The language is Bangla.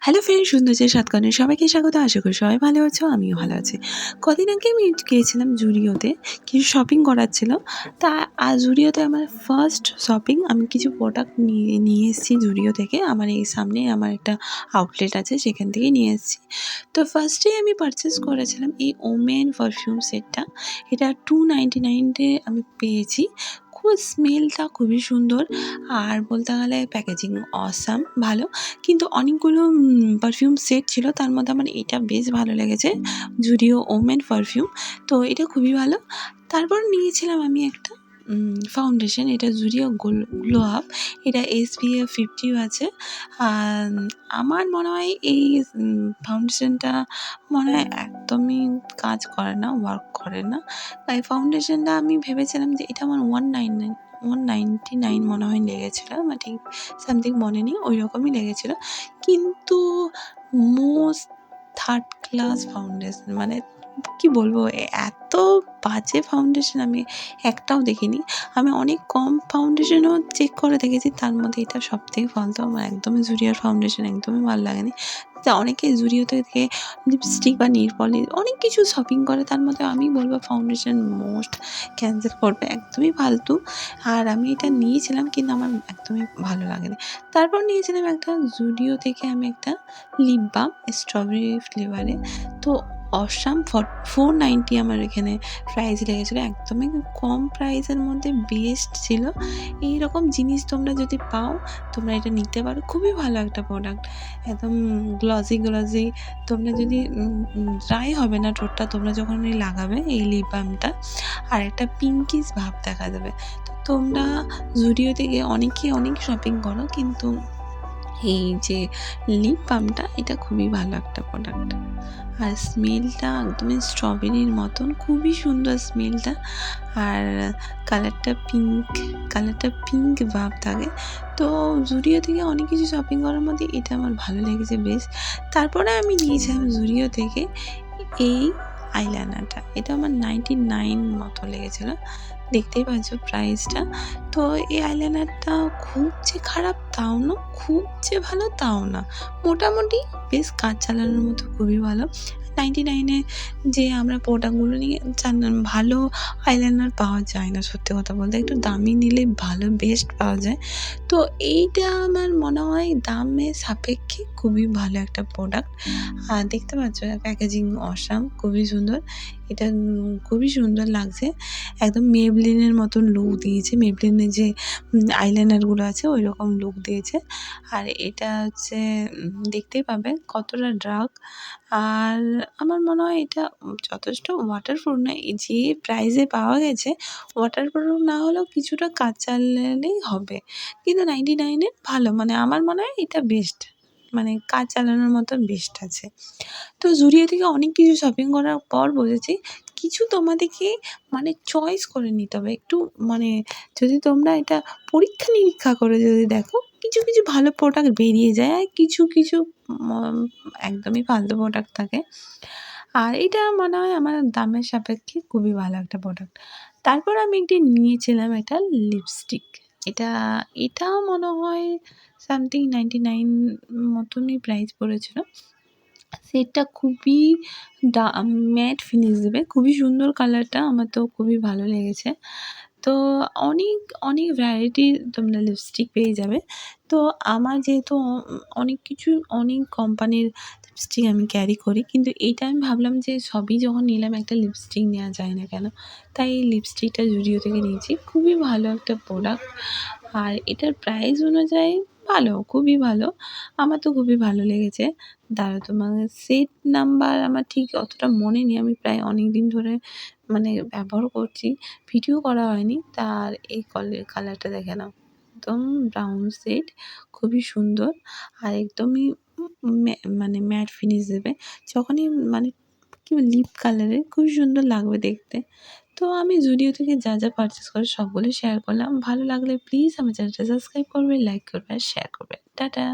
হ্যালো ফ্রেন্ড, সৌন্দর্যের সাতকানে সবাইকে স্বাগত। আশা করি সবাই ভালো আছো, আমিও ভালো আছি। কদিন আগে আমি গিয়েছিলাম জুডিওতে, কিছু শপিং করার ছিল। তা জুডিওতে আমার ফার্স্ট শপিং, আমি কিছু প্রোডাক্ট নিয়ে নিয়ে এসেছি জুডিও থেকে। আমার এই সামনে আমার একটা আউটলেট আছে, সেখান থেকে নিয়ে এসেছি। তো ফার্স্টেই আমি পারচেস করেছিলাম এই ওমেন পারফিউম সেটটা। এটা 299 আমি পেয়েছি। খুব স্মেলটা খুবই সুন্দর, আর বলতে গেলে প্যাকেজিং অসাম ভালো। কিন্তু অনেকগুলো পারফিউম সেট ছিল, তার মধ্যে আমার এটা বেশ ভালো লেগেছে, জুডিও ওমেন পারফিউম। তো এটা খুবই ভালো। তারপর নিয়েছিলাম আমি একটা ফাউন্ডেশন, এটা জুডিও গ্লো আপ। এটা SPF 50 আছে। আর আমার মনে হয় এই ফাউন্ডেশনটা মনে হয় একদমই কাজ করে না, ওয়ার্ক করে না। তাই ফাউন্ডেশনটা আমি ভেবেছিলাম যে এটা আমার 199 মনে হয় লেগেছিল, আমার ঠিক সামথিং মনে নেই, ওই রকমই লেগেছিলো। কিন্তু মোস্ট থার্ড ক্লাস ফাউন্ডেশন, মানে কি বলবো, এত বাজে ফাউন্ডেশন আমি একটাও দেখিনি। আমি অনেক কম ফাউন্ডেশনও চেক করে দেখেছি, তার মধ্যে এটা সবথেকে ফালতু। আমার একদমই জুডিওর ফাউন্ডেশন একদমই ভালো লাগেনি। তা অনেকে জুডিও থেকে লিপস্টিক বা নেল পলিশ অনেক কিছু শপিং করে, তার মধ্যে আমি বলবো ফাউন্ডেশন মোস্ট ক্যান্সেল করবে, একদমই ফালতু। আর আমি এটা নিয়েছিলাম, কিন্তু আমার একদমই ভালো লাগেনি। তারপর নিয়েছিলাম একটা জুডিও থেকে আমি একটা লিপ বাম স্ট্রবেরি ফ্লেভারে। তো অসাম 490 আমার এখানে প্রাইস লেগেছিলো, একদমই কম প্রাইসের মধ্যে বেস্ট ছিল। এইরকম জিনিস তোমরা যদি পাও, তোমরা এটা নিতে পারো, খুবই ভালো একটা প্রোডাক্ট, একদম গ্লসি। তোমরা যদি ড্রাই হবে না ঠোঁটটা তোমরা যখন লাগাবে এই লিপ বামটা, আর একটা পিঙ্কিশ ভাব দেখা যাবে। তো তোমরা জুডিও থেকে অনেকে অনেক শপিং করো, কিন্তু এই যে লিপ বামটা এটা খুবই ভালো একটা প্রোডাক্ট। আর স্মেলটা একদমই স্ট্রবেরির মতন, খুবই সুন্দর স্মেলটা। আর কালারটা পিঙ্ক ভাব থাকে। তো জুডিও থেকে অনেক কিছু শপিং করার মধ্যে এটা আমার ভালো লেগেছে বেশ। তারপরে আমি নিয়েছিলাম জুডিও থেকে এই আইলাইনারটা, এটা আমার 99 মতো লেগেছিলো, দেখতেই পাচ্ছ প্রাইসটা। তো এই আইলাইনারটা খুব যে খারাপ তাও না, খুব যে ভালো তাও না, মোটামুটি বেশ কাজ চালানোর মতো খুবই ভালো। 99-এ যে আমরা প্রোডাক্টগুলো নিয়ে ভালো আইলাইনার পাওয়া যায় না, সত্যি কথা বলতে। একটু দামি নিলে ভালো বেস্ট পাওয়া যায়। তো এইটা আমার মনে হয় দামের সাপেক্ষে খুবই ভালো একটা প্রোডাক্ট। আর দেখতে পাচ্ছ প্যাকেজিং অসাম, খুবই সুন্দর। এটা খুবই সুন্দর লাগছে, একদম মেবলিনের মতন লুক দিয়েছে। মেবলিনের যে আইলাইনারগুলো আছে ওই রকম লুক দিয়েছে। আর এটা হচ্ছে দেখতেই পাবে কতটা ডার্ক। আর আমার মনে হয় এটা যথেষ্ট ওয়াটারপ্রুফ না, এই যে প্রাইসে পাওয়া গেছে ওয়াটারপ্রুফ না হলেও কিছুটা কাজ চালালেই হবে। কিন্তু 99-এ ভালো, মানে আমার মনে হয় এটা বেস্ট, মানে কাজ চালানোর মতো বেস্ট আছে। তো জুডিও থেকে অনেক কিছু শপিং করার পর বুঝেছি কিছু তোমাদেরকে মানে চয়েস করে নিতে হবে একটু, মানে যদি তোমরা এটা পরীক্ষা নিরীক্ষা করে যদি দেখো, কিছু ভালো প্রোডাক্ট বেরিয়ে যায়, আর কিছু একদমই ফালতু প্রোডাক্ট থাকে। আর এটা মনে হয় আমার দামের সাপেক্ষে খুবই ভালো একটা প্রোডাক্ট। তারপর আমি একটি নিয়েছিলাম একটা লিপস্টিক। এটাও মনে হয় সামথিং 99 মতনই প্রাইস পড়েছিল। সেটটা খুবই ম্যাট ফিনিশ দেবে, খুবই সুন্দর কালারটা, আমার তো খুবই ভালো লেগেছে। তো অনেক ভ্যারাইটির তোমরা লিপস্টিক পেয়ে যাবে। তো আমার যেহেতু অনেক কোম্পানির লিপস্টিক আমি ক্যারি করি, কিন্তু এইটা আমি ভাবলাম যে সবই যখন নিলাম একটা লিপস্টিক নেওয়া যায় না কেন, তাই এই লিপস্টিকটা জুডিও থেকে নিয়েছি। খুবই ভালো একটা প্রোডাক্ট, আর এটার প্রাইস অনুযায়ী ভালো, খুবই ভালো। আমার তো খুবই ভালো লেগেছে। দাঁড়াও, তোমার সেট নাম্বার আমার ঠিক অতটা মনে নেই, আমি প্রায় অনেক দিন ধরে মানে ব্যবহার করছি, ভিডিও করা হয়নি। তার এই কালারটা দেখে নাও, একদম ব্রাউন শেড, খুবই সুন্দর। আর একদমই মানে ম্যাট ফিনিশ দেবে যখনই, মানে কি লিপ কালারের, খুবই সুন্দর লাগবে দেখতে। তো আমি জুডিও থেকে যা পারচেস করি সবগুলো শেয়ার করলাম। ভালো লাগলে প্লিজ আমার চ্যানেলটা সাবস্ক্রাইব করবে, লাইক করবে আর শেয়ার করবে। টাটা।